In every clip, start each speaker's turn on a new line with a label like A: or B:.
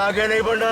A: आगे नहीं बढ़ना।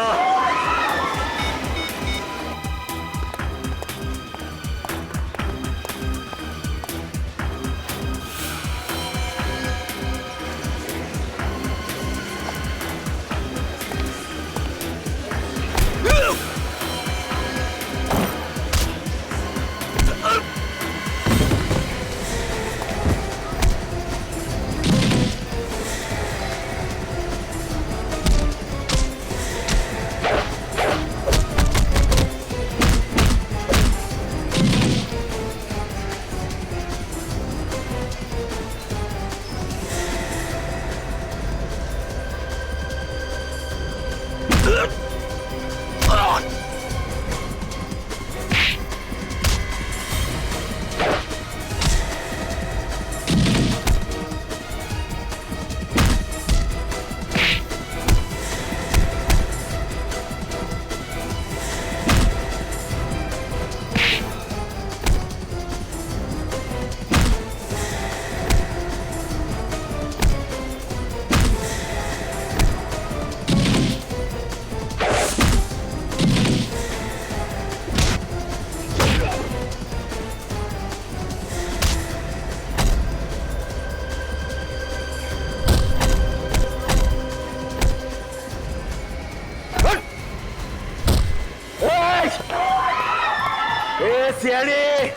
A: सियाड़ी,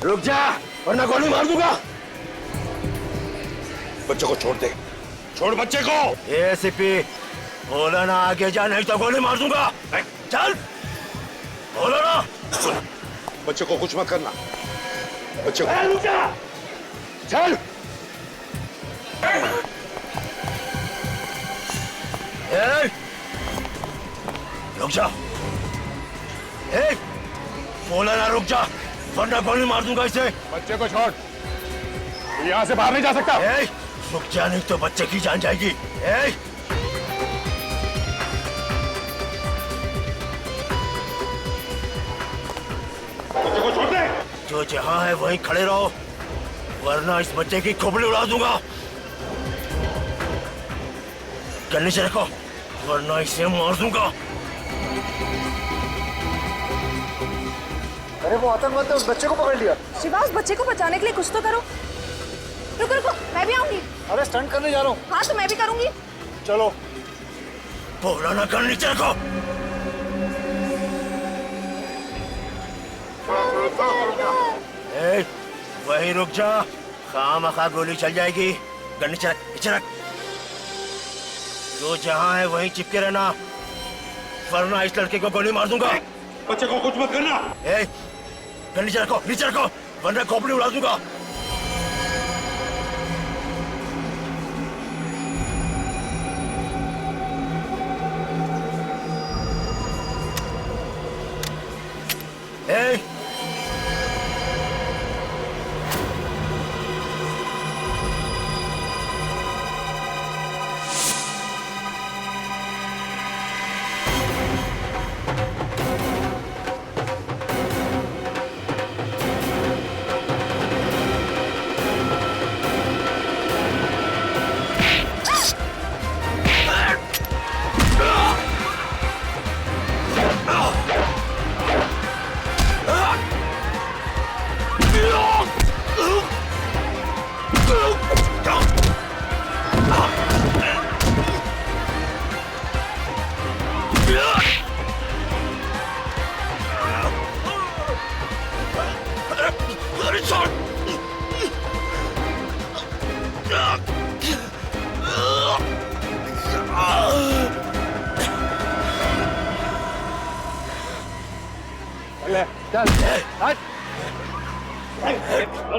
A: रुक जा वरना गोली मार दूंगा।
B: बच्चे को छोड़ दे, छोड़ बच्चे को।
A: ए सीपी, बोला ना आगे जा नहीं तो गोली मार दूंगा। चल, बोलो ना।
B: सुन, बच्चे को कुछ मत करना। बच्चे को
A: रुक जा, चल। रुक जा। बोला ना रुक जा वरना गोली मार दूंगा इसे।
B: बच्चे को छोड़, यहाँ से बाहर नहीं जा सकता।
A: रुक जा नहीं तो बच्चे की जान जाएगी।
B: बच्चे को छोड़ दे।
A: जो जहां है वहीं खड़े रहो वरना इस बच्चे की खोपड़ी उड़ा दूंगा। गन्ने से रखो वरना इसे मार दूंगा।
C: अरे वो आतंकवादी ने उस बच्चे को पकड़ लिया।
D: शिवा, उस बच्चे को बचाने के लिए कुछ तो करो। रुको रुको, मैं भी आऊंगी।
C: अरे स्टंट करने जा रहा हूँ।
D: हाँ तो मैं भी करूंगी।
C: चलो।
A: बोला ना कर नीचे रखो। वहीं रुक जा, खामखा गोली चल जाएगी। गन नीचे रख, नीचे रख। जो जहां है वहीं चिपके रहना वरना इस लड़के को गोली मार दूंगा।
B: बच्चे को कुछ मत करना।
A: गन नीचे रखो वरना खोपड़ी उड़ा दूंगा।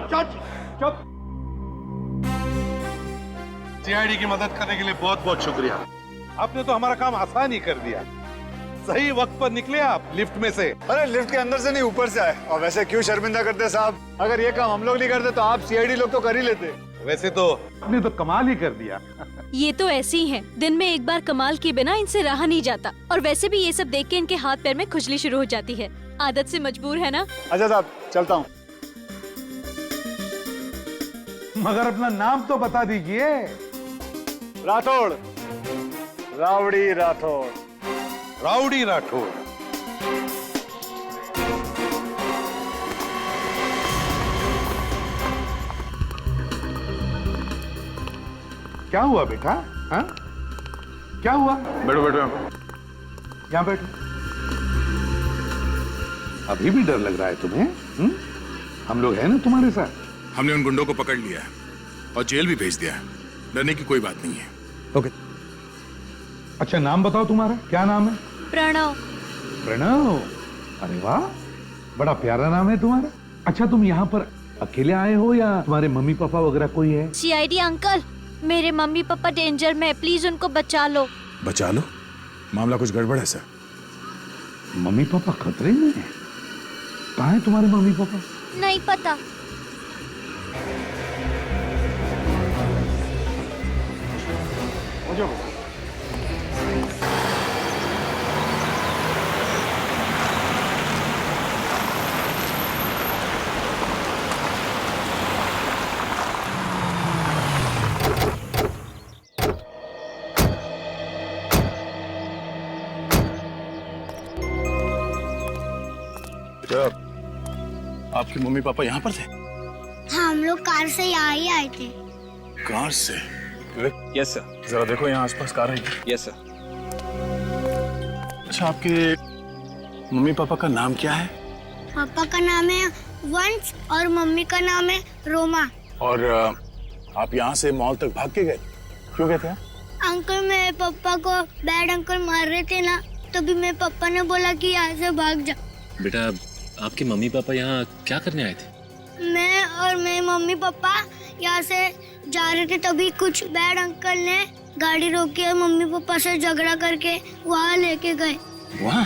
C: चल
B: चुप। सीआईडी की मदद करने के लिए बहुत बहुत शुक्रिया। आपने तो हमारा काम आसान ही कर दिया। सही वक्त पर निकले आप लिफ्ट में से।
C: अरे लिफ्ट के अंदर से नहीं ऊपर से आए। और वैसे क्यों शर्मिंदा करते साहब, अगर ये काम हम लोग नहीं करते तो आप सीआईडी लोग तो कर ही लेते।
B: वैसे तो आपने तो कमाल ही कर दिया।
E: ये तो ऐसे ही हैं। दिन में एक बार कमाल किए बिना इनसे रहा नहीं जाता। और वैसे भी ये सब देख के इनके हाथ पैर में खुजली शुरू हो जाती है। आदत से मजबूर है ना।
C: अच्छा साहब चलता हूँ।
F: मगर अपना नाम तो बता दीजिए।
C: राठौड़, रावड़ी राठौड़।
B: राउडी राठौर।
F: क्या हुआ बेटा? हाँ? क्या हुआ?
C: बैठो बैठो
F: यहाँ बैठो। अभी भी डर लग रहा है तुम्हें? हम लोग हैं ना तुम्हारे साथ।
G: हमने उन गुंडों को पकड़ लिया है और जेल भी भेज दिया है। डरने की कोई बात नहीं है।
F: ओके। अच्छा नाम बताओ तुम्हारा, क्या नाम है?
E: प्रणव।
F: प्रणव? अरे वाह, बड़ा प्यारा नाम है तुम्हारा। अच्छा तुम यहाँ पर अकेले आए हो या तुम्हारे मम्मी पापा वगैरह कोई है?
E: सीआईडी अंकल, मेरे मम्मी पापा डेंजर में, प्लीज उनको बचा लो।
G: बचा लो? मामला कुछ गड़बड़ है सर।
F: मम्मी पापा खतरे में हैं? कहाँ है तुम्हारे मम्मी पापा?
E: नहीं पता।
G: आपके मम्मी पापा यहाँ पर थे?
H: हाँ, हम लोग कार से यहाँ ही आए थे।
G: कार से?
C: Yes sir.
G: जरा देखो यहाँ आसपास कार है।
C: Yes sir.
G: अच्छा आपके मम्मी पापा का नाम क्या है?
H: पापा का नाम है वंश और मम्मी का नाम है रोमा।
G: और आप यहाँ से मॉल तक भाग के गए? क्यों गए थे?
H: अंकल मेरे पापा को बैड अंकल मार रहे थे ना, तभी मेरे पापा ने बोला कि यहाँ से भाग जा।
I: बेटा आपके मम्मी पापा यहाँ क्या करने आए थे?
H: मैं और मेरे मम्मी पापा यहाँ से जा रहे थे, तभी कुछ बैड अंकल ने गाड़ी रोकी और मम्मी पापा से झगड़ा करके वहाँ लेके गए।
G: वहाँ?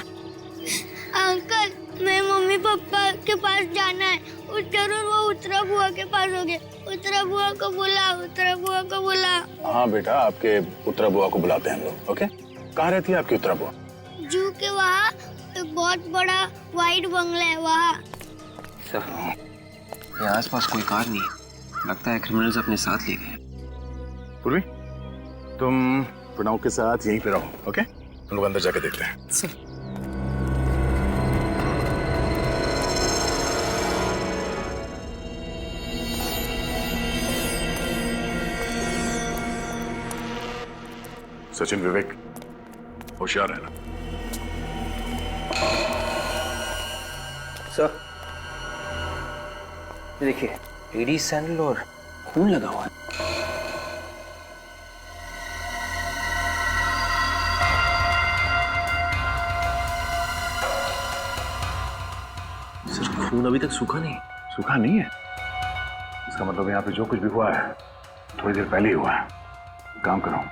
H: अंकल मेरे मम्मी पापा के पास जाना है, जरूर वो उत्तरा बुआ के पास होंगे। उत्तरा बुआ को बुला, उत्तरा बुआ को बुला।
G: हाँ बेटा, आपके उत्तरा बुआ को बुलाते हैं हम लोग। ओके, कहाँ रहती है आपकी उत्तरा बुआ?
H: जू के वहाँ एक बहुत बड़ा वाइट बंगला है वहाँ।
I: सर, ये आसपास कोई कार नहीं है। लगता है क्रिमिनल्स अपने साथ ले गए।
G: पूर्वी, तुम प्रणव के साथ यहीं पे रहो। ओके, हम लोग अंदर जाके देखते हैं।
I: सर।
G: सचिन, विवेक, होशियार रहना।
I: सर, ये देखिए, एडी सैंडल और खून लगा हुआ है। सर, खून अभी तक सूखा नहीं?
G: सूखा नहीं है? इसका मतलब यहाँ पे जो कुछ भी हुआ है थोड़ी देर पहले ही हुआ है। काम करो,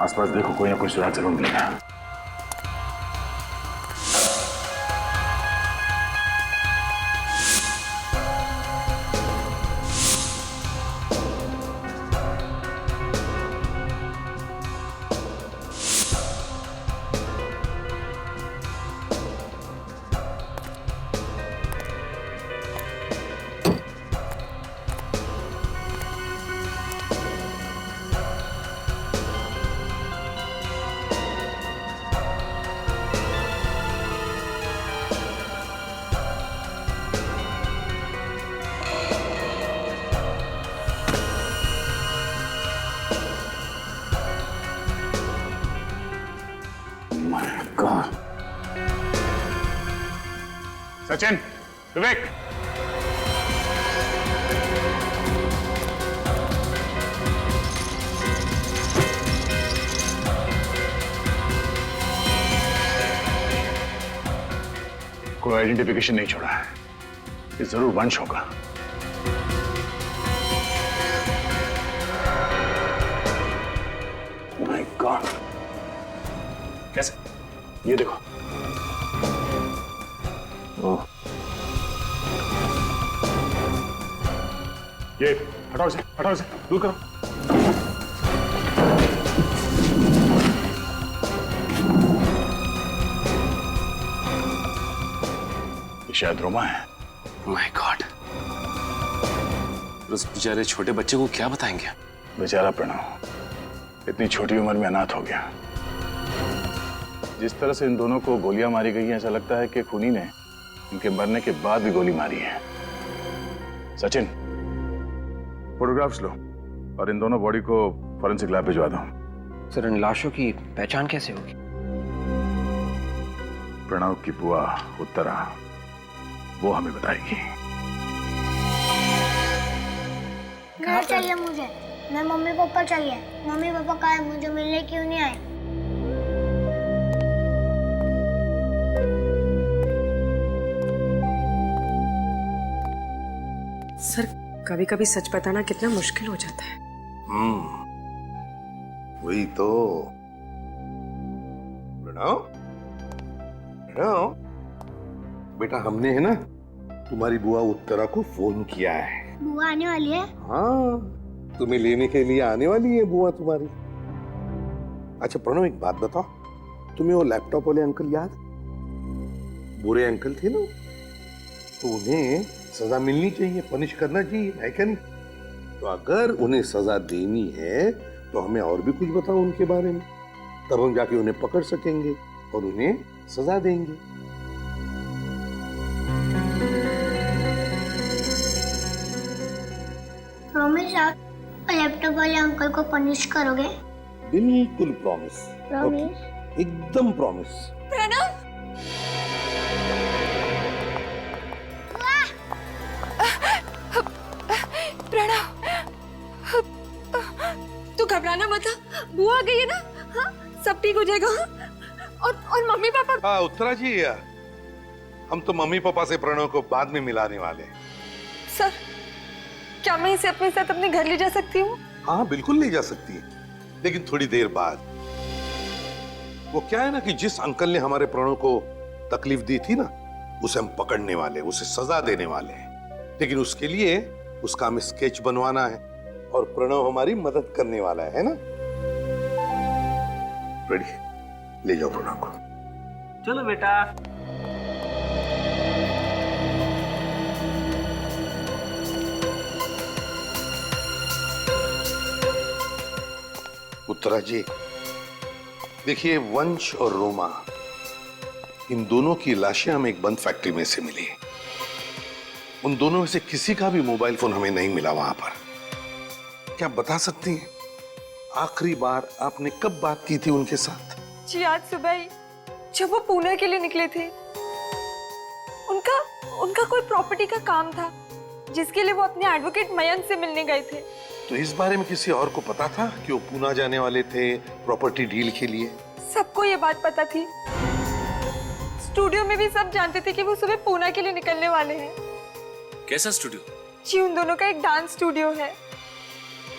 G: आसपास देखो, कोई ना कोई सुराग जरूर मिलेगा। सचिन, विवेक, कोई आइडेंटिफिकेशन नहीं छोड़ा है। ये जरूर वंश होगा। माय गॉड, कैसे? ये देखो। ओह, ये हटाओ इसे, दूर करो। ये शायद रोमा है।
I: माय गॉड, उस बेचारे छोटे बच्चे को क्या बताएंगे?
G: बेचारा प्रणव इतनी छोटी उम्र में अनाथ हो गया। जिस तरह से इन दोनों को गोलियां मारी गई हैं, ऐसा लगता है कि खूनी ने इनके मरने के बाद भी गोली मारी है। सचिन, फोटोग्राफ्स लो और इन दोनों बॉडी को फॉरेंसिक लैब भिजवा दो।
I: सर, इन लाशों की पहचान कैसे होगी?
G: प्रणव की बुआ उत्तरा वो हमें बताएगी।
H: घर चाहिए मुझे, मैं मम्मी पापा चाहिए। मम्मी पापा कहाँ है? मुझे मिलने क्यों नहीं आए?
J: सर, कभी कभी सच बताना कितना मुश्किल हो जाता है।
B: वही तो। प्रणव, प्रणव बेटा, हमने है ना तुम्हारी बुआ उत्तरा को फोन किया है।
H: बुआ आने वाली है?
B: हाँ, तुम्हें लेने के लिए आने वाली है बुआ तुम्हारी। अच्छा प्रणव, एक बात बताओ, तुम्हें वो लैपटॉप वाले अंकल याद? बुरे अंकल थे ना, तो उन्हें सजा मिलनी चाहिए, पनिश करना चाहिए, है क्या नहीं? तो अगर उन्हें सजा देनी है तो हमें और भी कुछ बताओ उनके बारे में, तब हम जाके उन्हें पकड़ सकेंगे और उन्हें सजा देंगे।
H: प्रॉमिस आप लैपटॉप वाले अंकल को पनिश करोगे?
B: बिल्कुल प्रॉमिस।
H: प्रॉमिस?
B: एकदम प्रॉमिस।
D: प्रणव, तू घबराना मत। बुआ आ गई है ना? हाँ, सब ठीक हो जाएगा। और मम्मी पापा?
B: हाँ उत्तरा जी, हम तो मम्मी पापा से प्रणव को बाद में मिलाने वाले हैं।
D: सर, क्या मैं इसे अपने साथ अपने घर ले जा सकती हूँ?
B: हाँ बिल्कुल ले जा सकती है, लेकिन थोड़ी देर बाद। वो क्या है ना कि जिस अंकल ने हमारे प्रणव को तकलीफ दी थी ना, उसे हम पकड़ने वाले, उसे सजा देने वाले हैं। लेकिन उसके लिए उसका हमें स्केच बनवाना है और प्रणव हमारी मदद करने वाला है ना? रेडी, ले जाओ प्रणव को।
I: चलो बेटा।
B: उत्तरा जी, देखिए, वंश और रोमा, इन दोनों की लाशें हमें एक बंद फैक्ट्री में से मिली। उन दोनों में से किसी का भी मोबाइल फोन हमें नहीं मिला वहां पर। क्या बता सकती हैं आखिरी बार आपने कब बात की थी उनके साथ?
D: जी आज सुबह ही, जब वो पुणे के लिए निकले थे। उनका कोई प्रॉपर्टी का काम था जिसके लिए वो अपने एडवोकेट मयंक से मिलने गए थे।
B: तो इस बारे में किसी और को पता था कि वो पुणे जाने वाले थे प्रॉपर्टी डील के लिए?
D: सबको ये बात पता थी। स्टूडियो में भी सब जानते थे कि वो सुबह पुणे के लिए निकलने वाले हैं।
K: कैसा स्टूडियो?
D: जी, उन दोनों का एक डांस स्टूडियो है।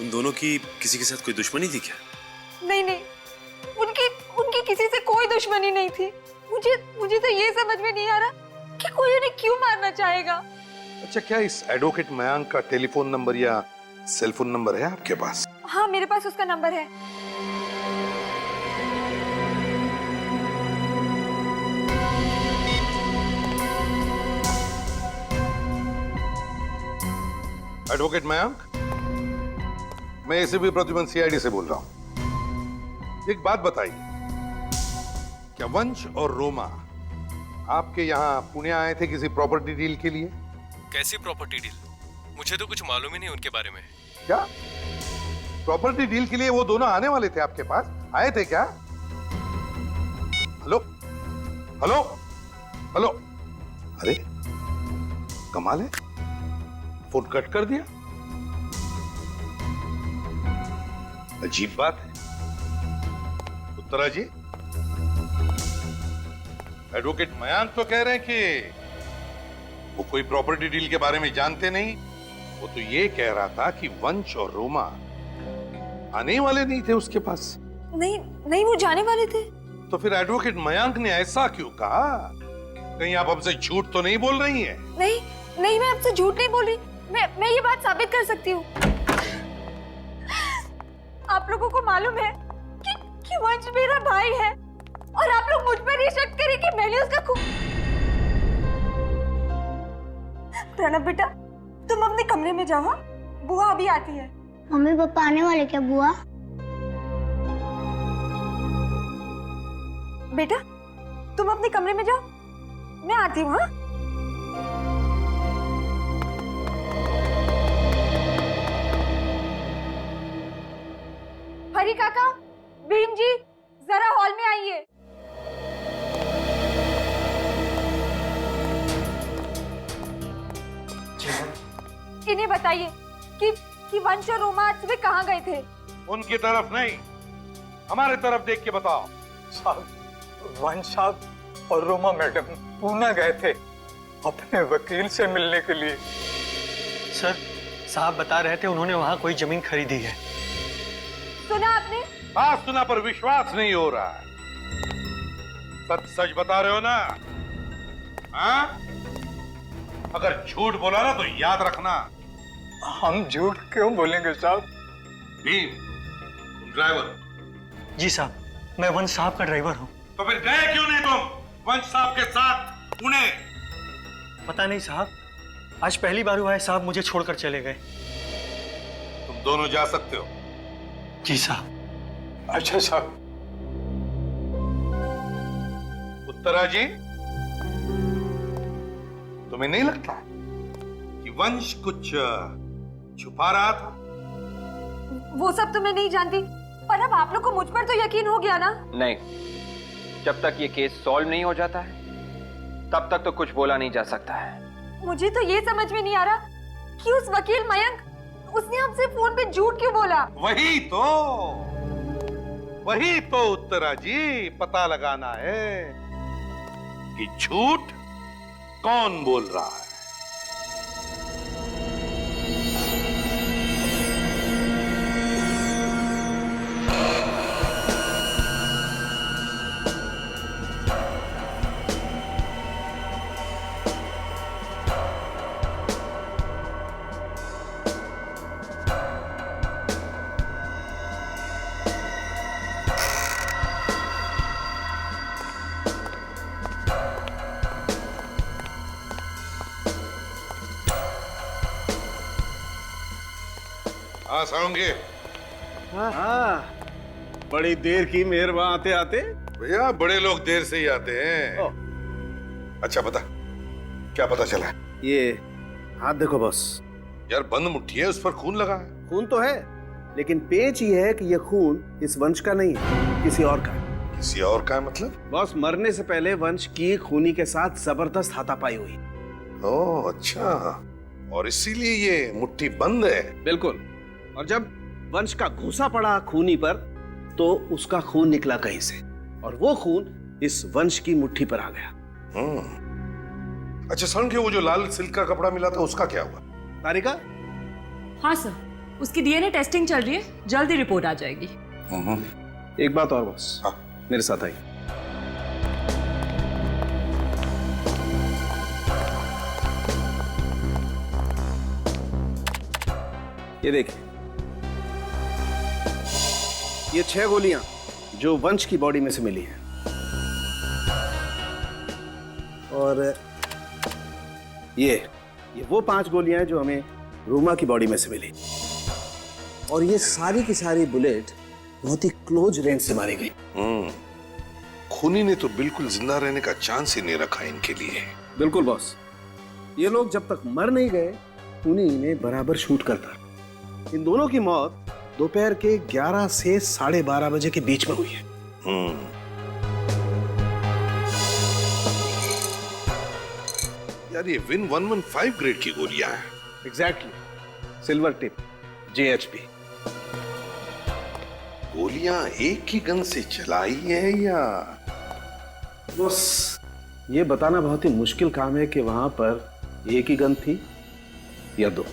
K: उन दोनों की किसी के साथ कोई दुश्मनी थी क्या?
D: नहीं, उनकी किसी से कोई दुश्मनी नहीं थी। मुझे तो ये समझ में नहीं आ रहा कि कोई उन्हें क्यों मारना चाहेगा।
B: अच्छा, क्या इस एडवोकेट मयंक का टेलीफोन नंबर या सेल फोन नंबर है आपके पास?
D: हाँ, मेरे पास उसका नंबर है।
B: एडवोकेट मयंक, मैं एसीपी प्रद्युमन सीआईडी से बोल रहा हूं। एक बात बताइए, क्या वंश और रोमा आपके यहाँ पुणे आए थे किसी प्रॉपर्टी डील के लिए?
K: कैसी प्रॉपर्टी डील? मुझे तो कुछ मालूम ही नहीं उनके बारे में।
B: क्या प्रॉपर्टी डील के लिए वो दोनों आने वाले थे आपके पास? आए थे क्या? हेलो हेलो हेलो, अरे कमाल है, फोन कट कर दिया। अजीब बात है। उत्तरा जी, एडवोकेट मयंक तो कह रहे हैं कि वो कोई प्रॉपर्टी डील के बारे में जानते नहीं। वो तो ये कह रहा था कि वंश और रोमा आने वाले नहीं थे उसके पास।
D: नहीं, वो जाने वाले थे।
B: तो फिर एडवोकेट मयंक ने ऐसा क्यों कहा? कहीं आप हमसे झूठ तो नहीं बोल रही हैं?
D: नहीं, मैं आपसे झूठ नहीं बोल रही। मैं ये बात साबित कर सकती हूँ। आप लोगों को मालूम है कि वंश मेरा भाई है और आप लोग मुझ पर ये शक करें कि मैंने उसका प्रणव बेटा, तुम अपने कमरे में जाओ, बुआ अभी आती है।
H: मम्मी पापा आने वाले क्या बुआ?
D: बेटा, तुम अपने कमरे में जाओ, मैं आती हूँ। हाँ? हरी काका, भीम जी, जरा हॉल में आइए। इन्हें बताइए कि वंश और रोमा आज सुबह कहाँ गए थे?
F: उनकी तरफ नहीं, हमारे तरफ देख के बताओ।
C: साहब, वंश साहब और रोमा मैडम पूना गए थे अपने वकील से मिलने के लिए।
L: सर, साहब बता रहे थे उन्होंने वहाँ कोई जमीन खरीदी है।
D: सुना आपने?
F: बात सुना पर विश्वास नहीं हो रहा है। सच सच बता रहे हो ना? हाँ? अगर झूठ बोला ना तो याद रखना।
C: हम झूठ क्यों बोलेंगे साहब?
F: भीम, तुम ड्राइवर?
L: जी साहब, मैं वंश साहब का ड्राइवर हूँ।
F: तो फिर गए क्यों नहीं तुम वंश साहब के साथ पुणे?
L: पता नहीं साहब, आज पहली बार हुआ है साहब मुझे छोड़कर चले गए।
F: तुम दोनों जा सकते हो।
L: जी साहब।
C: अच्छा साहब।
F: उत्तरा जी, तुम्हें नहीं लगता कि वंश कुछ छुपा रहा था?
D: वो सब तो मैं नहीं जानती, पर अब आप लोग को मुझ पर तो यकीन हो गया ना?
I: नहीं, जब तक ये केस सॉल्व नहीं हो जाता है तब तक तो कुछ बोला नहीं जा सकता है।
D: मुझे तो ये समझ में नहीं आ रहा कि उस वकील मयंक, उसने हमसे फोन पे झूठ क्यों बोला?
F: वही तो उत्तरा जी पता लगाना है कि झूठ कौन बोल रहा है। हाँ साउंगे।
M: हाँ, बड़ी देर की मेहरबान आते आते।
F: भैया बड़े लोग देर से ही आते हैं। अच्छा बता, क्या पता चला?
M: ये हाथ देखो बॉस।
F: यार बंद मुट्ठी है, उस पर खून लगा है।
M: खून तो है, लेकिन पेच ये है कि ये खून इस वंश का नहीं है, किसी और का है।
F: किसी और का है मतलब?
M: बॉस, मरने से पहले वंश की खूनी के साथ जबरदस्त हाथापाई हुई।
F: ओह अच्छा, और इसीलिए ये मुट्ठी बंद है।
M: बिल्कुल। और जब वंश का घूसा पड़ा खूनी पर तो उसका खून निकला कहीं से, और वो खून इस वंश की मुट्ठी पर आ गया।
F: अच्छा सुन के वो जो लाल सिल्क का कपड़ा मिला था उसका क्या हुआ?
M: तारिका?
J: हाँ सर, उसकी डीएनए टेस्टिंग चल रही है, जल्दी रिपोर्ट आ जाएगी।
M: एक बात और बॉस।
F: हाँ।
M: मेरे साथ आई। ये देखिए, ये 6 गोलियां जो वंश की बॉडी में से मिली हैं, और ये वो 5 गोलियां हैं जो हमें रोमा की बॉडी में से मिली, और ये सारी की सारी बुलेट बहुत ही क्लोज रेंज से मारी गई।
F: खूनी ने तो बिल्कुल जिंदा रहने का चांस ही नहीं रखा इनके लिए।
M: बिल्कुल बॉस, ये लोग जब तक मर नहीं गए खूनी इन्हें बराबर शूट करता। इन दोनों की मौत दोपहर के 11 से 12:30 बजे के बीच में हुई है।
F: यार ये विन 115 ग्रेड की गोलियां हैं।
M: Exactly, silver tip, JHP।
F: गोलियां एक ही गन से चलाई है या?
M: बस ये बताना बहुत ही मुश्किल काम है कि वहां पर एक ही गन थी या 2।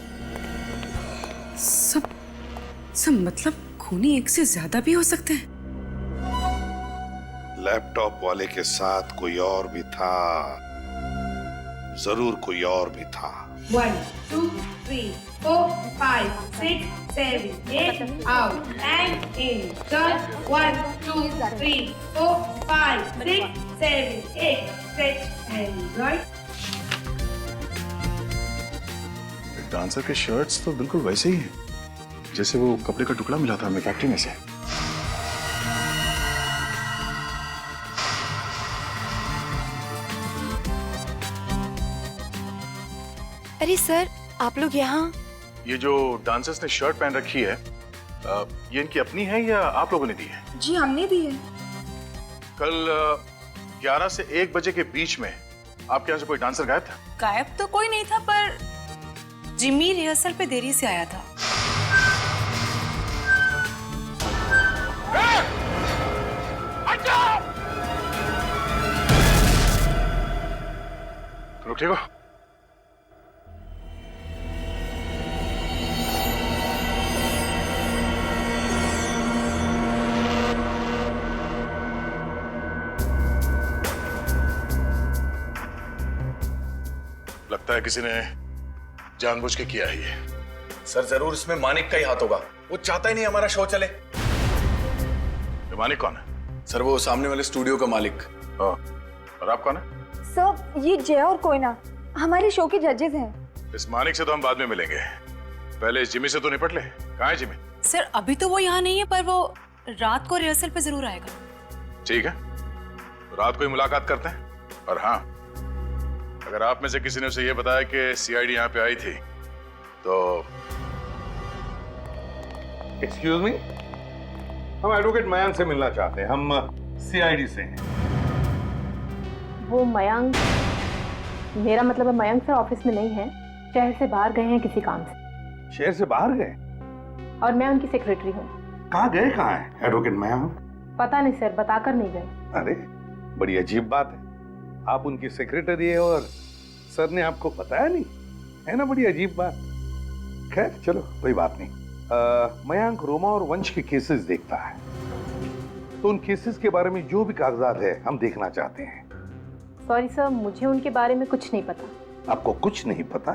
J: सब मतलब खूनी एक से ज्यादा भी हो सकते हैं।
F: लैपटॉप वाले के साथ कोई और भी था, जरूर कोई और भी था।
N: 1 2 3 4 5 6 7 8 out and in turn 1 2 3 4 5 6 7 8 stretch and right।
G: Dancer के शर्ट्स तो बिल्कुल वैसे ही हैं जैसे वो कपड़े का टुकड़ा मिला था हमें फैक्ट्री में से।
D: अरे सर, आप लोग यहाँ?
G: ये जो डांसर्स ने शर्ट पहन रखी है, ये इनकी अपनी है या आप लोगों ने दी है?
D: जी हमने दी है।
G: कल 11 से 1 बजे के बीच में आपके यहाँ से कोई डांसर गायब था?
O: गायब तो कोई नहीं था, पर जिम्मी रिहर्सल पे देरी से आया था।
G: तुम ठीक हो? लगता है किसी ने जानबूझ के किया है ये।
P: सर जरूर इसमें मानिक का ही हाथ होगा। वो चाहता ही नहीं हमारा शो चले।
G: ये मानिक कौन है?
P: सर वो सामने वाले स्टूडियो का मालिक।
G: और आप कौन है?
D: सर ये जय और कोयना हमारे शो के जजेस हैं।
G: इस मानिक से तो हम बाद में मिलेंगे, पहले इस जिमी से तो निपट ले। कहाँ है जिमी?
O: सर अभी तो वो यहाँ नहीं है, पर वो रात को रिहर्सल पे जरूर आएगा।
G: ठीक है, तो रात को ही मुलाकात करते हैं। और हाँ, अगर आप में से किसी ने उसे यह बताया कि सीआईडी यहाँ पे आई थी तो
B: एक्सक्यूज मी, हम एडवोकेट मयांक से मिलना चाहते हैं। हम सीआईडी से हैं।
Q: वो मयांक, मेरा मतलब है मयांक सर ऑफिस में नहीं है, शहर से बाहर गए हैं किसी काम से।
B: शहर से बाहर गए?
Q: और मैं उनकी सेक्रेटरी हूँ।
B: कहाँ गए? कहाँ है एडवोकेट मयांक?
Q: पता नहीं सर, बताकर नहीं गए।
B: अरे बड़ी अजीब बात है, आप उनकी सेक्रेटरी है और सर ने आपको बताया नहीं, है ना? बड़ी अजीब बात। खैर चलो कोई बात नहीं। मयांक रोमा और वंश के केसेस देखता है, तो उन केसेस के बारे में जो भी कागजात है हम देखना चाहते हैं।
Q: सॉरी सर, मुझे उनके बारे में कुछ नहीं पता।
B: आपको कुछ नहीं पता?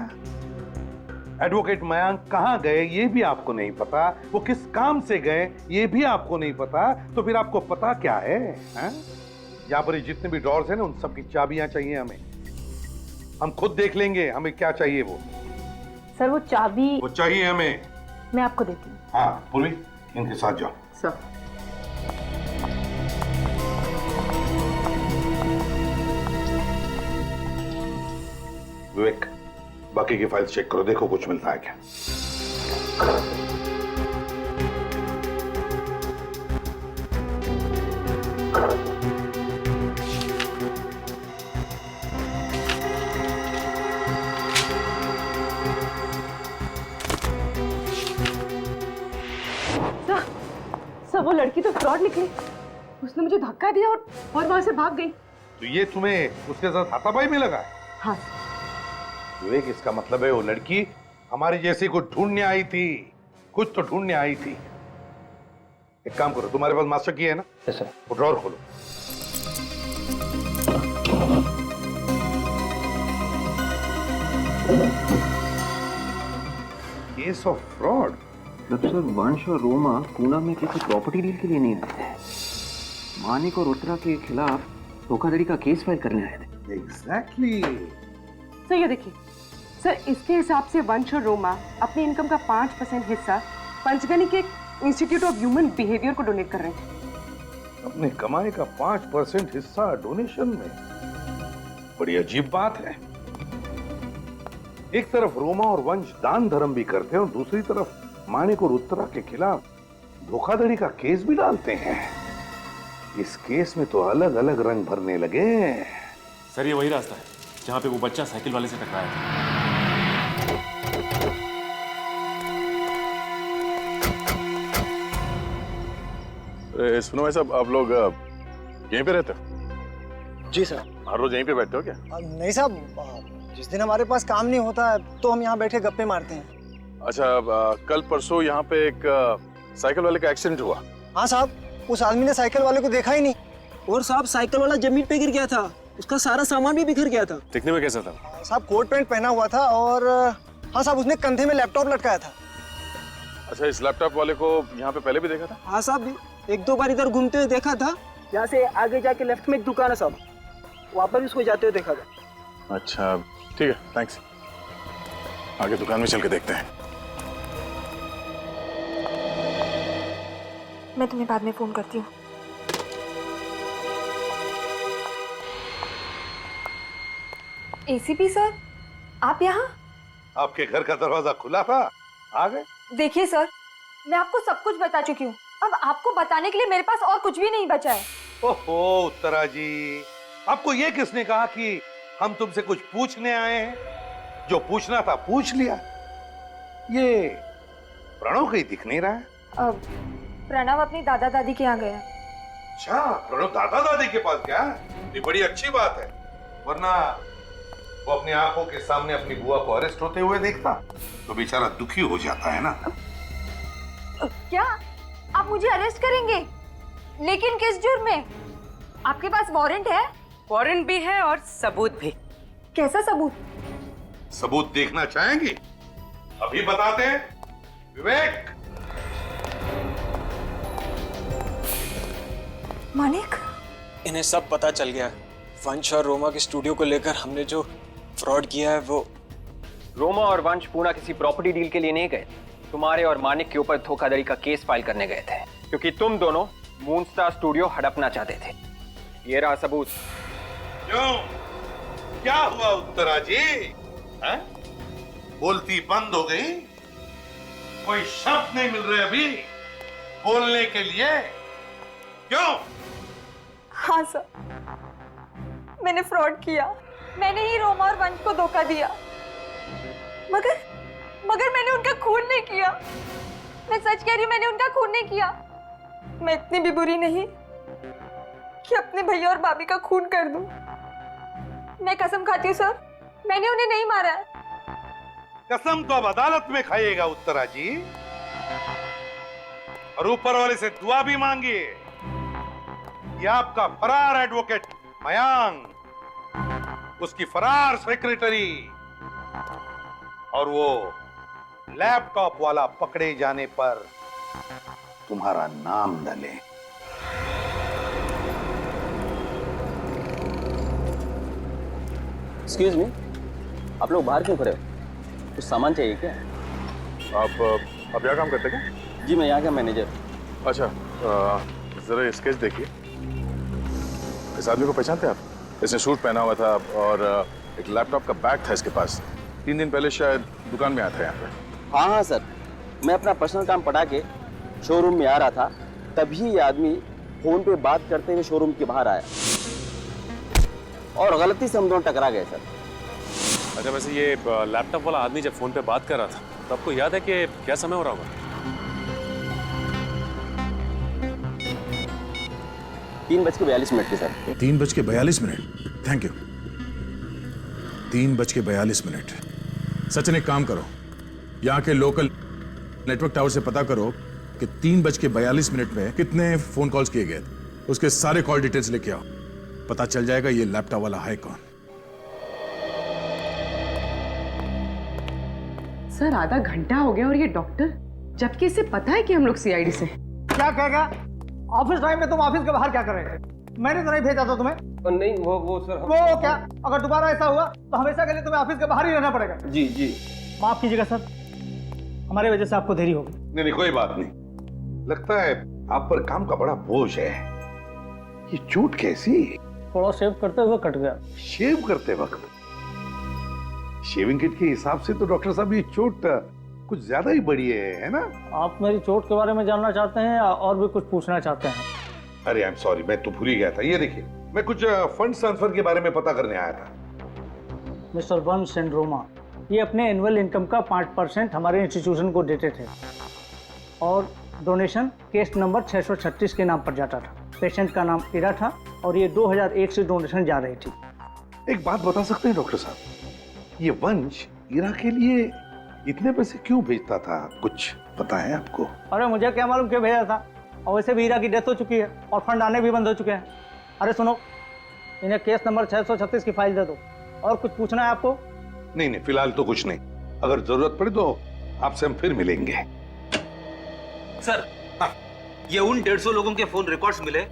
B: एडवोकेट मयांक कहाँ गए ये भी आपको नहीं पता, वो किस काम से गए ये भी आपको नहीं पता, तो फिर आपको पता क्या है? यहाँ पर जितने भी ड्रॉर्स हैं ना, उन सब की चाबियां चाहिए हमें। हम खुद देख लेंगे हमें क्या चाहिए वो।
Q: सर वो चाबी
B: वो चाहिए हमें।
Q: मैं आपको देती हूँ।
B: हाँ पूर्वी, इनके साथ जाओ।
Q: सर
B: विवेक, बाकी की फाइल्स चेक करो, देखो कुछ मिलता है क्या।
Q: सर वो लड़की तो फ्रॉड निकली। उसने मुझे धक्का दिया और वहां से भाग गई।
B: तो ये तुम्हें उसके साथ हाथापाई में लगा है?
Q: हाँ
B: विवेक, इसका मतलब है वो लड़की हमारी जैसी को ढूंढने आई थी, कुछ तो ढूंढने आई थी। एक काम करो, तुम्हारे पास मास्टर की है ना?
L: Yes sir.
B: वो ड्रॉर खोलो। Case of fraud.
I: सर वंश और रोमा पूना में किसी प्रॉपर्टी डील के लिए नहीं आए थे, मानिक और उत्तरा के खिलाफ धोखाधड़ी का केस फाइल करने आए थे।
B: एग्जैक्टली।
Q: सर ये देखिए सर, इसके हिसाब से वंश और रोमा अपनी इनकम का 5% हिस्सा पंचगनी के इंस्टीट्यूट ऑफ ह्यूमन बिहेवियर को डोनेट कर रहे थे।
B: अपने कमाई का 5% हिस्सा डोनेशन में? बड़ी अजीब बात है। एक तरफ रोमा और वंश दान धर्म भी करते हैं और दूसरी तरफ मानिक और उत्तरा के खिलाफ धोखाधड़ी का केस भी डालते हैं। इस केस में तो अलग अलग रंग भरने लगे।
R: सर ये वही रास्ता है जहाँ पे वो बच्चा साइकिल वाले से टकराया था।
G: सुनो भाई साहब, आप लोग यहीं पे रहते हो?
L: जी सर।
G: हर रोज यहीं पे बैठते हो क्या?
L: नहीं साहब, जिस दिन हमारे पास काम नहीं होता है तो हम यहाँ बैठे गप्पे मारते हैं।
G: अच्छा, कल परसों यहाँ पे एक साइकिल वाले का एक्सीडेंट हुआ।
L: हाँ साहब, उस आदमी ने साइकिल वाले को देखा ही नहीं। और साहब साइकिल वाला जमीन पे गिर गया था, उसका सारा सामान भी बिखर गया था।
R: दिखने में कैसा था?
L: साहब कोट पैंट पहना हुआ था और हाँ साहब उसने कंधे में लैपटॉप लटकाया था।
G: अच्छा, इस लैपटॉप वाले को यहाँ पे पहले भी देखा था?
L: हाँ साहब, 1-2 बार इधर घूमते हुए देखा था। यहाँ से आगे जाके लेफ्ट में एक दुकान है साहब, वहाँ पर उसको जाते हुए देखा था।
G: अच्छा ठीक है, थैंक्स। आगे दुकान में चल के देखते हैं।
D: मैं तुम्हें बाद में फोन करती हूँ। एसीपी सर, आप यहाँ?
F: आपके घर का दरवाजा खुला था, आ गए।
D: देखिए सर, मैं आपको सब कुछ बता चुकी हूँ। अब आपको बताने के लिए मेरे पास और कुछ भी नहीं बचा है।
F: ओहो उत्तरा जी, आपको ये किसने कहा कि हम तुमसे कुछ पूछने आए हैं? जो पूछना था पूछ लिया। ये प्रणव कहीं दिख नहीं रहा है।
D: प्रणव अपनी दादा दादी के यहाँ गया।
F: अच्छा, प्रणव दादा दादी के पास गया? ये बड़ी अच्छी बात है, वरना वो अपनी आंखों के सामने अपनी बुआ को अरेस्ट होते हुए देखता तो बेचारा दुखी हो जाता है ना।
D: क्या आप मुझे अरेस्ट करेंगे? लेकिन किस जुर्म में? आपके पास वारंट है?
Q: वारंट भी है और सबूत भी।
D: कैसा सबूत?
F: सबूत देखना चाहेंगे? अभी बताते हैं। विवेक।
D: मानिक,
S: इन्हें सब पता चल गया। वंश और रोमा के स्टूडियो को लेकर हमने जो फ्रॉड किया है वो।
I: रोमा और वंश पूना किसी प्रॉपर्टी डील के लिए नहीं गए, तुम्हारे और मानिक के ऊपर धोखाधड़ी का केस फाइल करने गए थे, क्योंकि तुम दोनों मूनस्टार स्टूडियो हड़पना चाहते थे। ये रहा सबूत।
F: क्यों, क्या हुआ उत्तरा जी? है? बोलती बंद हो गई? कोई शब्द नहीं मिल रहे अभी बोलने के लिए? क्यों?
D: हाँ सर, मैंने फ्रॉड किया। मैंने ही रोमा और वंश को धोखा दिया। मगर मैंने उनका खून नहीं किया। मैं सच कह रही हूँ, मैंने उनका खून नहीं किया। मैं इतनी भी बुरी नहीं कि अपने भैया और भाभी का खून कर दूं। मैं कसम खाती हूँ सर, मैंने उन्हें नहीं मारा है।
F: कसम तो अब अदालत में खाइएगा उत्तरा जी, और ऊपर वाले से दुआ भी मांगिए कि आपका फरार एडवोकेट मयांक, उसकी फरार सेक्रेटरी और वो लैपटॉप वाला पकड़े जाने पर तुम्हारा नाम न ले।
I: एक्सक्यूज मी, आप लोग बाहर क्यों खड़े हो? कुछ सामान चाहिए क्या?
G: आप यहाँ काम करते क्या?
I: जी, मैं यहाँ का मैनेजर।
G: अच्छा, जरा स्केच देखिए। इस आदमी को पहचानते हैं आप? इसने सूट पहना हुआ था और एक लैपटॉप का बैग था इसके पास। 3 दिन पहले शायद दुकान में आया था यहाँ पे।
I: हाँ सर, मैं अपना पर्सनल काम पटा के शोरूम में आ रहा था, तभी ये आदमी फोन पे बात करते हुए शोरूम के बाहर आया और गलती से हम दोनों टकरा गए सर।
R: अच्छा, वैसे ये लैपटॉप वाला आदमी जब फोन पे बात कर रहा था तो आपको याद है कि क्या समय हो रहा होगा?
I: 3:42 के सर।
G: 3:42। Thank you. 3:42। सचिन, एक काम करो, यहाँ के लोकल नेटवर्क टावर से पता करो कि 3:42 में कितने फोन कॉल्स किए गए थे। उसके सारे कॉल डिटेल्स लेके आओ, पता चल जाएगा ये लैपटॉप वाला है कौन।
Q: सर, आधा घंटा हो गया और ये डॉक्टर, जबकि इसे पता है कि हम लोग सीआईडी से।
L: क्या कहेगा? ऑफिस टाइम में तुम ऑफिस के बाहर क्या कर रहे थे? मैंने तो नहीं भेजा था तुम्हें।
I: नहीं, वो सर।
L: वो क्या? अगर दोबारा ऐसा हुआ तो हमेशा के लिए तुम्हें ऑफिस के बाहर ही रहना पड़ेगा।
I: जी जी।
L: माफ कीजिएगा सर, हमारी वजह से आपको देरी हो गई।
F: नहीं, कोई बात नहीं। लगता है आप पर काम का बड़ा बोझ है। ये चोट कैसी?
L: थोड़ा शेव करते हुए कट गया।
F: शेव करते वक्त? शेविंग किट के हिसाब से तो डॉक्टर साहब ये चोट कुछ ज्यादा ही बड़ी है ना?
L: आप मेरी चोट के बारे में जानना चाहते हैं या और भी कुछ पूछना चाहते हैं?
F: अरे आई एम सॉरी, मैं तो भूल ही गया था। ये देखिए, मैं कुछ फंड ट्रांसफर के बारे में पता करने आया था।
L: मिस्टर वंश एंड रोमा, ये अपने एनुअल इनकम का 5% हमारे इंस्टीट्यूशन को देते थे और डोनेशन केस नंबर 636 के नाम पर जाता था। पेशेंट का नाम इरा था और ये 2001 से डोनेशन जा रही थी।
F: एक बात बता सकते हैं डॉक्टर साहब, ये वंश इरा के लिए इतने पैसे क्यों भेजता था? कुछ पता है आपको?
L: अरे मुझे क्या मालूम क्यों भेजा था, और वैसे भी हीरा की डेथ हो चुकी है और फंड आने भी बंद हो चुके हैं। अरे सुनो, इन्हें केस नंबर 636 की फाइल दे दो। और कुछ पूछना है आपको?
F: नहीं, फिलहाल तो कुछ नहीं। अगर जरूरत पड़े तो आपसे हम फिर मिलेंगे।
T: सर, ये उन 150 लोगों के फोन रिकॉर्ड्स मिले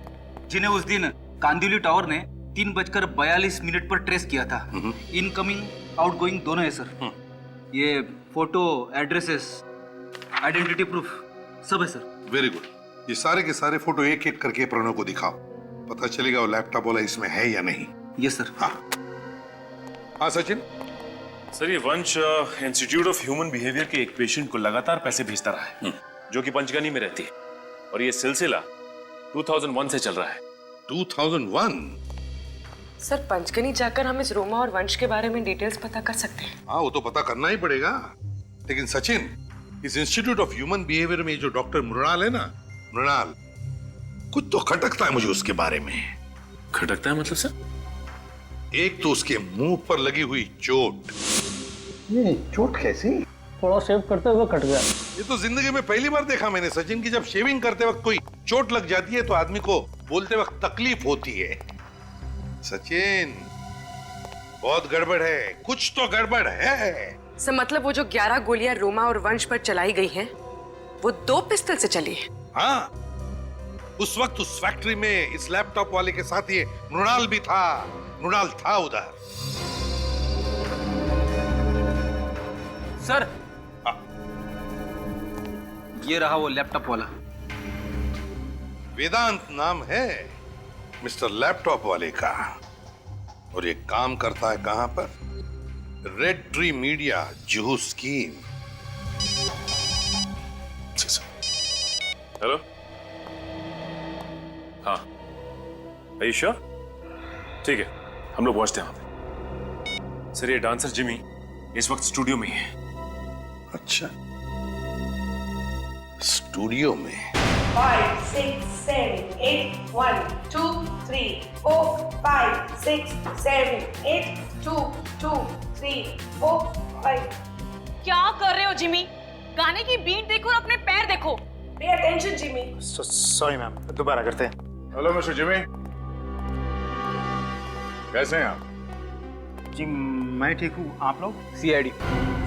T: जिन्हें उस दिन कांदिवली टावर ने 3:42 पर ट्रेस किया था। इनकमिंग आउटगोइंग दोनों है सर। ये फोटो, एड्रेसेस, आइडेंटिटी प्रूफ सब है सर।
F: Very good. ये सारे के सारे फोटो एक एक करके प्रणव को दिखाओ, पता चलेगा वो लैपटॉप वाला इसमें है या नहीं।
T: Yes sir.
F: हाँ सचिन,
G: सर ये वंश इंस्टीट्यूट ऑफ ह्यूमन बिहेवियर के एक पेशेंट को लगातार पैसे भेजता रहा है, जो कि पंचगनी में रहती है, और ये सिलसिला 2001 से चल रहा है।
B: 2001?
Q: सर पंचगनी जाकर हम इस रोमा और वंश के बारे में डिटेल्स पता कर सकते हैं।
B: हाँ, वो तो पता करना ही पड़ेगा। लेकिन सचिन, इस इंस्टीट्यूट ऑफ ह्यूमन बिहेवियर में जो डॉक्टर मृणाल है ना, मृणाल, कुछ तो खटकता है मुझे उसके बारे में।
G: खटकता है मतलब सर?
B: एक तो उसके मुंह पर लगी हुई चोट।
L: ये चोट कैसी? थोड़ा शेव करते हुए कट गया।
B: ये तो जिंदगी में पहली बार देखा मैंने सचिन की जब शेविंग करते वक्त कोई चोट लग जाती है तो आदमी को बोलते वक्त तकलीफ होती है। सचिन, बहुत गड़बड़ है, कुछ तो गड़बड़ है।
Q: सर मतलब वो जो 11 गोलियां रोमा और वंश पर चलाई गई हैं, वो 2 पिस्टल से चली है।
B: हाँ, उस वक्त उस फैक्ट्री में इस लैपटॉप वाले के साथ ये मृणाल भी था। मृणाल था उधर।
T: सर, ये रहा वो लैपटॉप वाला।
B: वेदांत नाम है मिस्टर लैपटॉप वाले का, और ये काम करता है कहां पर? Red tree media, Juhu scheme.
G: Hello, हाँ, are you sure? ठीक है, हम लोग पहुंचते हैं वहां पे। सर ये डांसर जिमी इस वक्त स्टूडियो में ही है।
B: अच्छा, स्टूडियो में?
N: 5, 6, 7, 8, 1, 2, 3, 4, 5, 6, 7, 8, 2, 2, 3, 4, 5.
O: क्या कर रहे हो जिमी? गाने की बीट देखो और अपने पैर देखो।
N: Pay attention, Jimmy.
C: Sorry ma'am, दोबारा करते हैं।
G: हेलो मिस्टर जिमी, कैसे हैं आप?
C: जी मैं ठीक हूँ, आप लोग?
T: सीआईडी।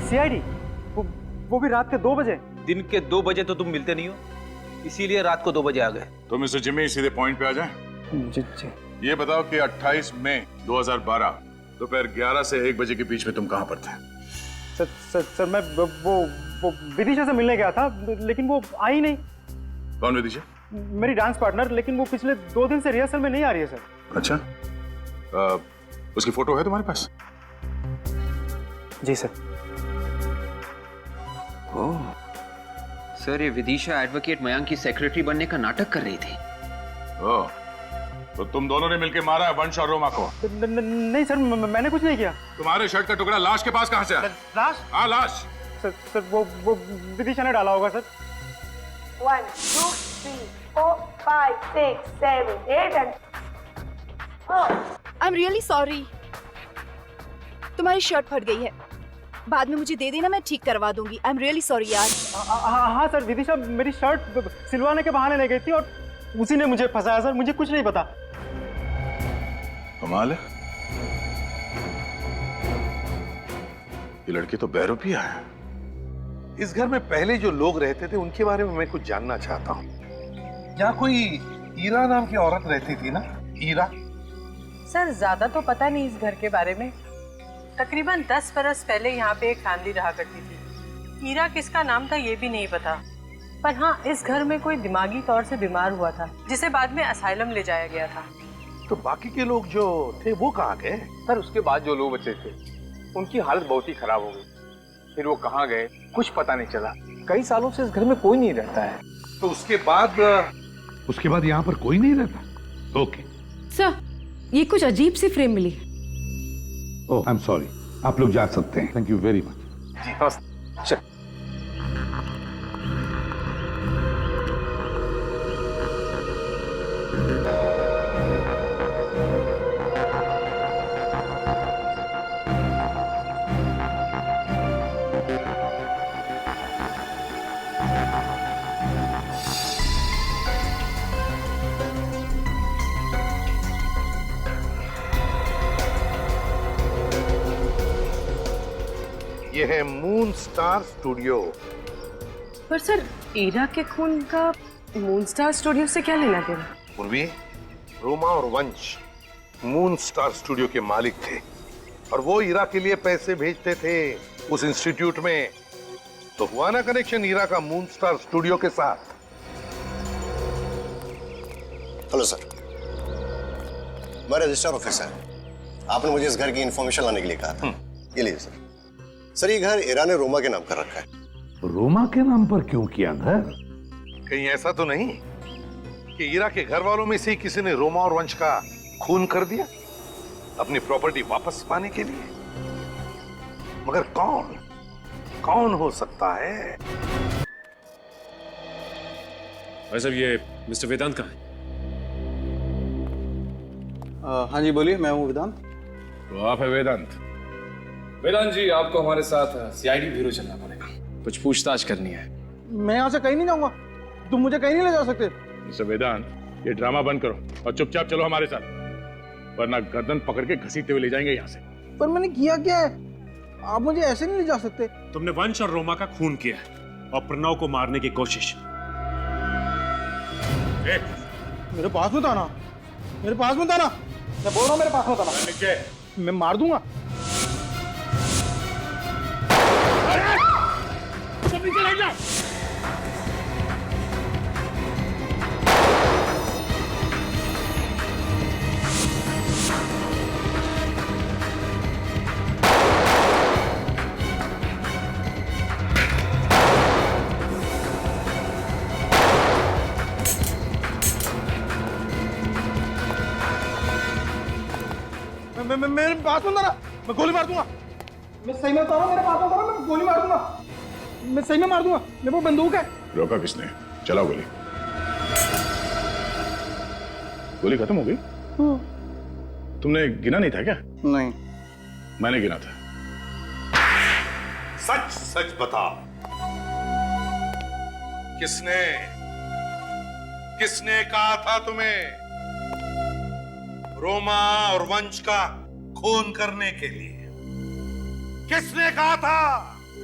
C: सीआईडी? वो भी रात के 2 बजे?
T: दिन के 2 बजे तो तुम मिलते नहीं हो, इसीलिए रात को 2 बजे आ गए।
G: तो मिस्टर जिमी सीधे पॉइंट पे आ जाएं।
C: जी जी।
G: ये बताओ कि 28 मई 2012 दोपहर 11 से 1 बजे के बीच में तुम कहां पर थे?
C: सर मैं वो विदिशा से मिलने गया था, लेकिन वो आई नहीं।
G: कौन विदिशा?
C: मेरी डांस पार्टनर, लेकिन वो पिछले 2 दिन से रिहर्सल में नहीं आ रही है सर।
G: अच्छा, उसकी फोटो है तुम्हारे पास?
C: जी सर।
I: ओह, सर ये विदिशा एडवोकेट मयांक की सेक्रेटरी बनने का नाटक कर रही थी।
G: ओह, तो तुम दोनों ने मिलकर मारा है वंश और रोमा को?
C: नहीं सर, मैंने कुछ नहीं किया।
G: तुम्हारे शर्ट का टुकड़ा लाश के पास कहां से आया?
C: लाश?
G: हाँ लाश।
C: सर वो विदिशा ने डाला होगा sir.
N: 1, 2, 3, 4, 5, 6, 7, 8 and...
O: I am really sorry. तुम्हारी शर्ट फट गई है, बाद में मुझे दे देना, मैं ठीक करवा दूंगी। आई एम रियली सॉरी यार।
C: हाँ सर, विदिशा मेरी शर्ट सिलवाने के बहाने ले गई थी और उसी ने मुझे फंसाया सर, मुझे कुछ नहीं पता।
G: कमाल है, ये लड़की तो बहरूपिया है।
B: इस घर में पहले जो लोग रहते थे उनके बारे में मैं कुछ जानना चाहता हूँ। यहाँ कोई ईरा नाम की औरत रहती थी ना? ईरा?
Q: सर ज्यादा तो पता नहीं इस घर के बारे में। तकरीबन 10 बरस पहले यहाँ पे एक फैमिली रहा करती थी। ईरा किसका नाम था ये भी नहीं पता, पर हाँ इस घर में कोई दिमागी तौर से बीमार हुआ था, जिसे बाद में असाइलम ले जाया गया था।
B: तो बाकी के लोग जो थे वो कहाँ गए?
S: सर उसके बाद जो लोग बचे थे उनकी हालत बहुत ही खराब हो गई, फिर वो कहाँ गए कुछ पता नहीं चला। कई सालों से इस घर में कोई नहीं रहता है।
B: तो उसके बाद यहाँ पर कोई नहीं रहता? ओके
Q: सर, ये कुछ अजीब सी फ्रेम मिली।
B: ओह आई एम सॉरी, आप लोग जा सकते हैं। Thank you very much.
S: जी नमस्ते।
B: ये है मून स्टार स्टूडियो।
Q: पर सर ईरा के खून का मून स्टार स्टूडियो से क्या लेना देना?
B: पूर्वी, रोमा और वंश मून स्टार स्टूडियो के मालिक थे और वो ईरा के लिए पैसे भेजते थे उस इंस्टीट्यूट में। तो हुआ ना कनेक्शन ईरा का मून स्टार स्टूडियो के साथ।
U: हेलो सर, मैं रजिस्टर ऑफिसर। आपने मुझे इस घर की इंफॉर्मेशन लाने के लिए कहा था। ये लीजिए सर। सर ये घर ईरा ने रोमा के नाम कर रखा है।
B: रोमा के नाम पर क्यों किया घर?
F: कहीं ऐसा तो नहीं कि ईरा के घर वालों में से ही किसी ने रोमा और वंश का खून कर दिया अपनी प्रॉपर्टी वापस पाने के लिए? मगर कौन हो सकता है?
R: भाई साहब, ये मिस्टर वेदांत कहाँ है?
S: हाँ जी बोलिए, मैं हूँ वेदांत।
G: तो आप है वेदांत?
K: वेदांत जी, आपको हमारे साथ सीआईडी ब्यूरो चलना पड़ेगा, कुछ पूछताछ करनी है।
S: मैं यहाँ से कहीं नहीं जाऊंगा, तुम मुझे कहीं नहीं ले जा सकते।
G: मिस्टर वेदांत, ये ड्रामा बंद करो और चुपचाप चलो हमारे साथ, वरना गर्दन पकड़ के घसीटते हुए ले जाएंगे यहाँ से।
S: पर मैंने किया क्या है? आप मुझे ऐसे नहीं ले जा सकते।
R: तुमने वंश और रोमा का खून किया है और प्रणव को मारने की कोशिश।
S: मेरे पास मत आना, मेरे पास मत आना, मैं बोल रहा हूँ मेरे पास मत आना। मैं मार दूंगा। मेरे पास मत आना, मैं गोली मार दूंगा। मैं सही में बता रहा हूँ, मेरे पास मत आना, मैं गोली मार दूंगा। मैं सही में मार दूंगा, मेरे पास बंदूक है।
G: रोका किसने? चलाओ गोली। गोली खत्म हो गई? तुमने गिना नहीं था क्या?
S: नहीं,
G: मैंने गिना था।
F: सच सच बता, किसने कहा था तुम्हें रोमा और वंश का खून करने के लिए? किसने कहा था?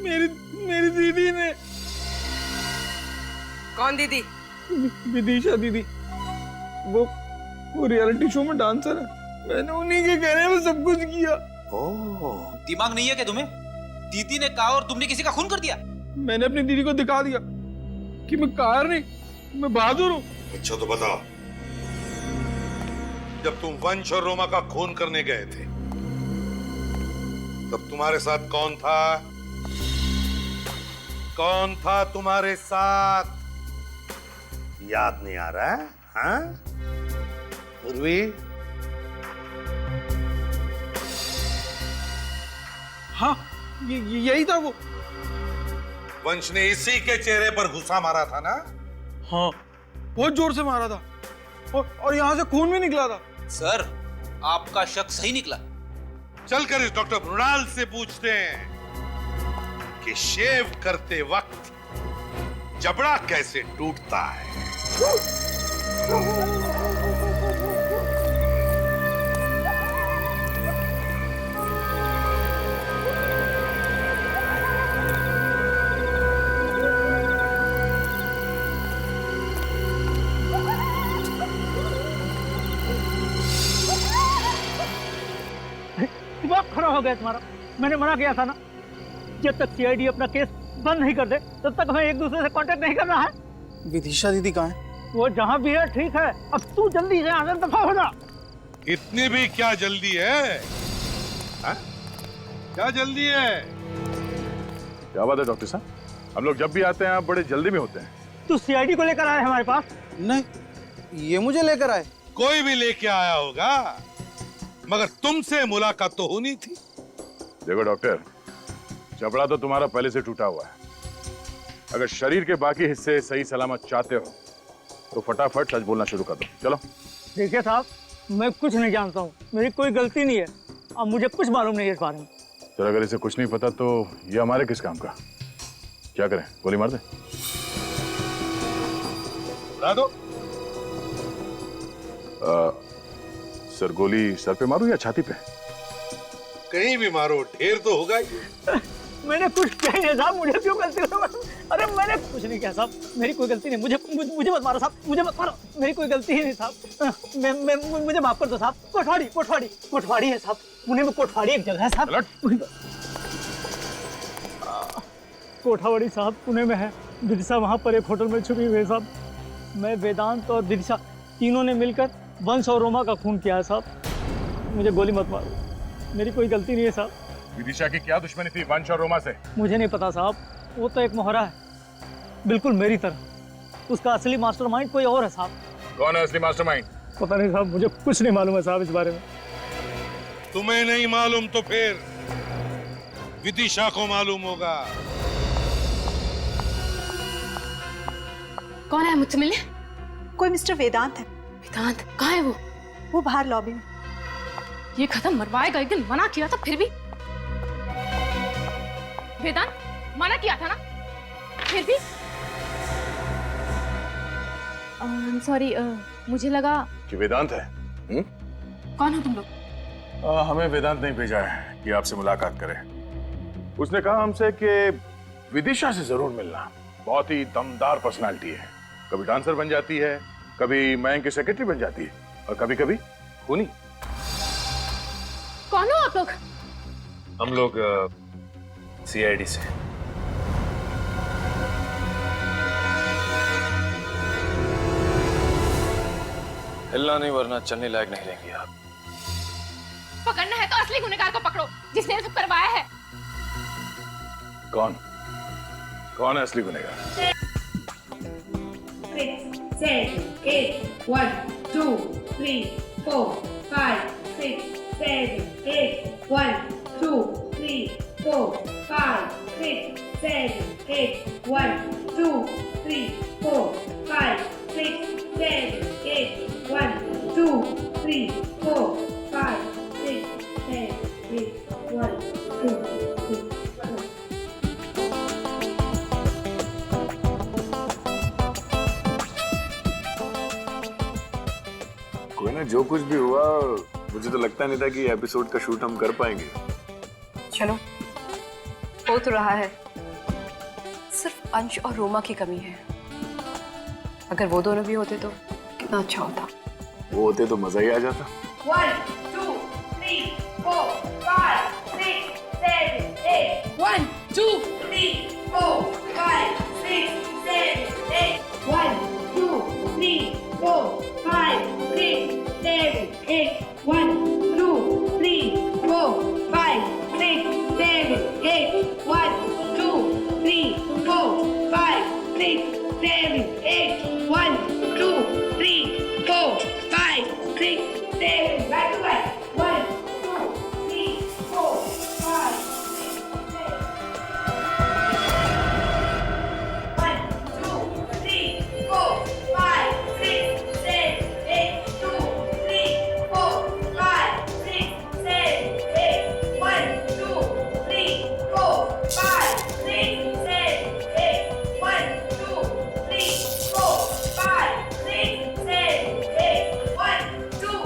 S: मेरी दीदी ने।
N: कौन दीदी?
S: विदिशा दीदी, वो रियलिटी शो में डांसर है। मैंने उन्हीं के कहने में सब कुछ किया।
T: दिमाग नहीं है क्या तुम्हें? दीदी ने कहा और तुमने किसी का खून कर दिया?
S: मैंने अपनी दीदी को दिखा दिया कि मैं कार नहीं, मैं बहादुर हूँ।
F: अच्छा तो बताओ, जब तुम वंश और रोमा का खून करने गए थे तब तुम्हारे साथ कौन था? कौन था तुम्हारे साथ? याद नहीं आ रहा है? हाँ? उर्वी?
S: हाँ, यही था वो।
F: वंश ने इसी के चेहरे पर घुसा मारा था ना?
S: हाँ, बहुत जोर से मारा था और यहाँ से खून भी निकला था।
T: सर, आपका शक सही निकला।
F: चलकर इस डॉक्टर मृणाल से पूछते हैं कि शेव करते वक्त जबड़ा कैसे टूटता है।
L: दिमाग खराब हो गया तुम्हारा। मैंने मना किया था ना, जब तक सीआईडी अपना केस बंद नहीं कर दे तब तक हमें एक दूसरे से कांटेक्ट नहीं करना है।
S: विदिशा दीदी कहाँ है?
L: वो जहाँ भी है ठीक है, अब तू जल्दी से यहाँ से दफा हो जा।
F: इतनी भी क्या जल्दी है? हा? क्या जल्दी है?
G: क्या बात है डॉक्टर साहब, हम लोग जब भी आते हैं आप बड़े जल्दी में होते हैं।
L: तू सीआईडी को लेकर आए हमारे पास?
S: नहीं, ये मुझे लेकर आए।
F: कोई भी लेके आया होगा, मगर तुमसे मुलाकात तो होनी थी।
G: देखो डॉक्टर, जबड़ा तो तुम्हारा पहले से टूटा हुआ है। अगर शरीर के बाकी हिस्से सही सलामत चाहते हो तो फटाफट सच बोलना शुरू कर दो। चलो।
L: देखिए साहब, मैं कुछ नहीं जानता हूँ, मेरी कोई गलती नहीं है और मुझे कुछ मालूम नहीं है इस बारे में।
G: चलो, अगर इसे कुछ नहीं पता तो ये हमारे किस काम का? क्या करें, गोली मार दें?
F: उड़ा दो।
G: सर, गोली सर पे मारूं या छाती पे?
F: कहीं भी मारो, ढेर तो होगा ही।
L: मैंने कुछ किया नहीं साहब, मुझे क्यों गलती हो? अरे मैंने कुछ नहीं किया साहब, मेरी कोई गलती नहीं। मुझे मत मारो साहब, मुझे मत मारो, मेरी कोई गलती ही नहीं साहब। मुझे माफ कर दो साहब। कोटवाड़ी है साहब, पुणे में कोटवाड़ी एक जगह है साहब। कोठावाड़ी साहब पुणे में है। दिदिशा वहाँ पर एक होटल में छुपी हुई है साहब। मैं, वेदांत और दिदिशा तीनों ने मिलकर वंश और रोमा का खून किया है साहब। मुझे गोली मत मारो, मेरी कोई गलती नहीं है साहब।
G: विदिशा की क्या दुश्मनी थी वंश और रोमा से?
L: मुझे नहीं पता साहब, वो तो एक मोहरा है, बिल्कुल मेरी तरह। उसका असली मास्टरमाइंड कोई और है साहब।
G: कौन है असली मास्टरमाइंड?
L: पता नहीं साहब, मुझे कुछ नहीं मालूम है साहब इस बारे में।
F: तुम्हें नहीं मालूम तो फिर विदिशा को मालूम होगा।
O: कौन है मुझसे मिलने?
A: कोई मिस्टर वेदांत है।
O: वेदांत कहाँ है वो?
A: वो बाहर लॉबी में।
O: ये खत्म मरवाएगा, एक दिन मना किया था फिर भी। वेदांत मना किया था ना, फिर भी। सॉरी, मुझे लगा
G: कि वेदांत है।
O: कौन हो तुम लोग?
G: हमें वेदांत नहीं भेजा है कि आपसे मुलाकात करें। उसने कहा हमसे कि विदिशा से जरूर मिलना। बहुत ही दमदार पर्सनालिटी है, कभी डांसर बन जाती है, कभी मयंक की सेक्रेटरी बन जाती है, और कभी कभी खूनी।
O: कौन हो आप लोग?
R: हम लोग सीआईडी से। हिलना नहीं वरना चलने लायक नहीं रहेंगे आप।
O: पकड़ना है तो असली गुनहगार को पकड़ो, जिसने सब करवाया है।
G: कौन कौन है असली गुनहगार?
N: 6, 7, 8, 1, 2, 3, 4, 5, 6, 7, 8, 1, 2, 3, 4, 5, 6, 7, 8, 1, 2, 3, 4, 5, 6, 7, 8, 1, 2, 3, 4, 5, 6, 7, 8, 1, 2, 3, 4.
G: कोई ना, जो कुछ भी हुआ मुझे तो लगता नहीं था कि एपिसोड का शूट हम कर पाएंगे।
O: चलो, हो तो रहा है, सिर्फ अंश और रोमा की कमी है। अगर वो दोनों भी होते तो कितना अच्छा होता।
G: वो होते तो मजा ही आ जाता।
N: 1, 2, 3, 4, 5, 6, 7, 8. 1, 2, 3, 4, 5, 6, 7, 8. 1, 2, 3, 4, 5, 6, 7, 8. 1, 2, 3, 4, 5, 6, 7, 8. 1, 2, 3, 4, 5, 6, 7, 8. 1, 2, 3, 4, 5, 6, 7. Back to back. 1, 2, 3, 4, 5, 6, 7. 1, 2, 3, 4, 5, 6, 7, 8. 2, 3, 4, 5, 6, 7, 8. 1, 2, 3, 4, 5, 6, 7, 8. 1, 2, 3, 4, 5, 6, 7, 8. 1, 2,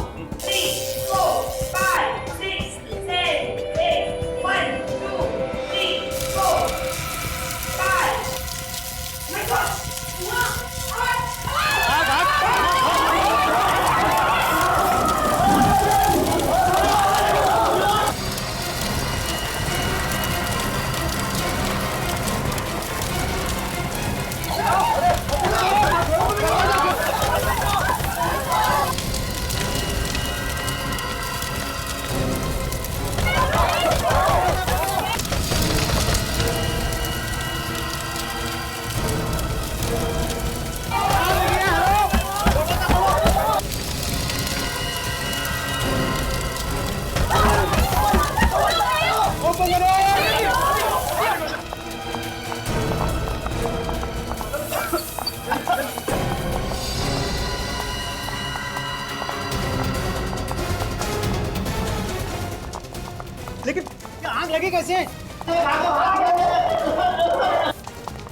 N: 3, 4, 5, 6, 7, 8. 1, 2, 3, 4, 5. My God!
L: लेकिन आग लगी कैसे?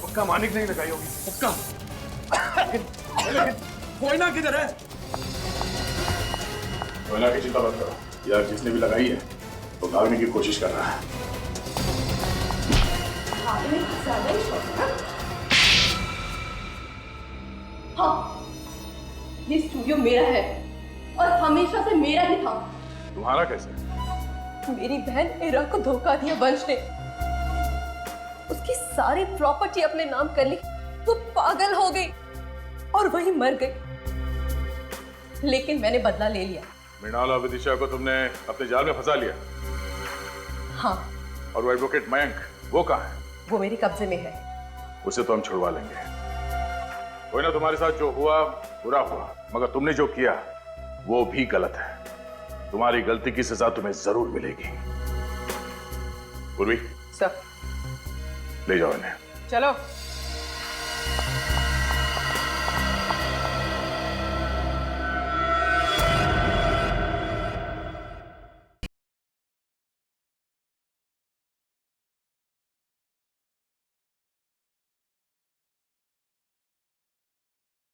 G: पक्का मानिक नहीं लगाई होगी।
K: पक्का। कोयना किधर है?
G: कोयना की चिंता मत करो यार, जिसने भी लगाई है वो भागने की कोशिश कर रहा है।
O: हाँ, ये स्टूडियो मेरा है और हमेशा से मेरा ही था।
G: तुम्हारा कैसे?
O: मेरी बहन इरा को धोखा दिया वंश ने, उसकी सारी प्रॉपर्टी अपने नाम कर ली। वो पागल हो गई और वही मर गई। लेकिन मैंने बदला ले लिया।
G: मृणाल और विदिशा को तुमने अपने जाल में फंसा लिया।
O: हाँ,
G: और वो एडवोकेट मयंक, वो कहाँ है?
O: वो मेरे कब्जे में है।
G: उसे तो हम छुड़वा लेंगे। कोई ना, तुम्हारे साथ जो हुआ बुरा हुआ, मगर तुमने जो किया वो भी गलत है। तुम्हारी गलती की सजा तुम्हें जरूर मिलेगी। पूर्वी,
O: सर
G: ले जाओ इन्हें।
O: चलो।